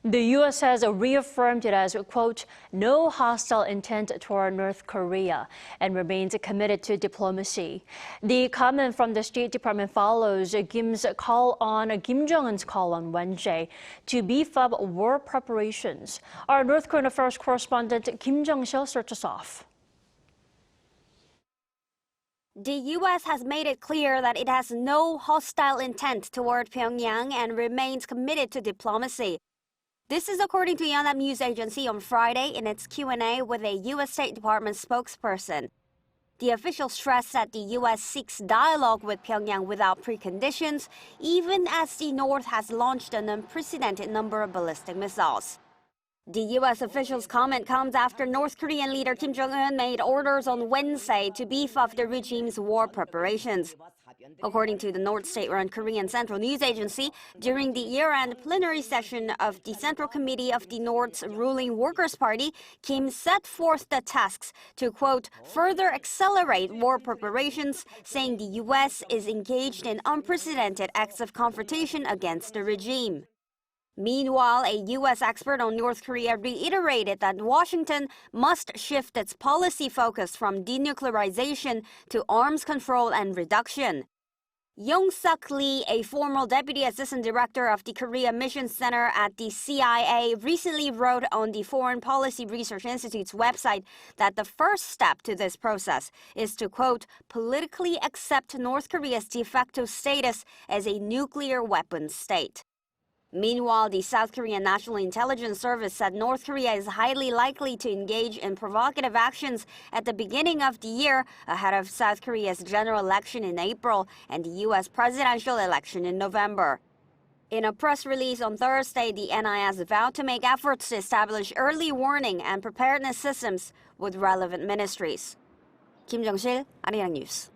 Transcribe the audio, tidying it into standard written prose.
The U.S. has reaffirmed it as, quote, no hostile intent toward North Korea and remains committed to diplomacy. The comment from the State Department follows Kim Jong-un's call on Wednesday to beef up war preparations. Our North Korean affairs correspondent Kim Jung-sil starts us off. The U.S. has made it clear that it has no hostile intent toward Pyongyang and remains committed to diplomacy. This is according to Yonhap News Agency on Friday in its Q&A with a U.S. State Department spokesperson. The official stressed that the U.S. seeks dialogue with Pyongyang without preconditions, even as the North has launched an unprecedented number of ballistic missiles. The U.S. official's comment comes after North Korean leader Kim Jong-un made orders on Wednesday to beef up the regime's war preparations. According to the North State-run Korean Central News Agency, during the year-end plenary session of the Central Committee of the North's ruling Workers' Party, Kim set forth the tasks to, quote, further accelerate war preparations, saying the U.S. is engaged in unprecedented acts of confrontation against the regime. Meanwhile, a U.S. expert on North Korea reiterated that Washington must shift its policy focus from denuclearization to arms control and reduction. Yong-suk Lee, a former deputy assistant director of the Korea Mission Center at the CIA, recently wrote on the Foreign Policy Research Institute's website that the first step to this process is to, quote, politically accept North Korea's de facto status as a nuclear weapons state. Meanwhile, the South Korean National Intelligence Service said North Korea is highly likely to engage in provocative actions at the beginning of the year ahead of South Korea's general election in April and the U.S. presidential election in November. In a press release on Thursday, the NIS vowed to make efforts to establish early warning and preparedness systems with relevant ministries. Kim Jung-sil, Arirang News.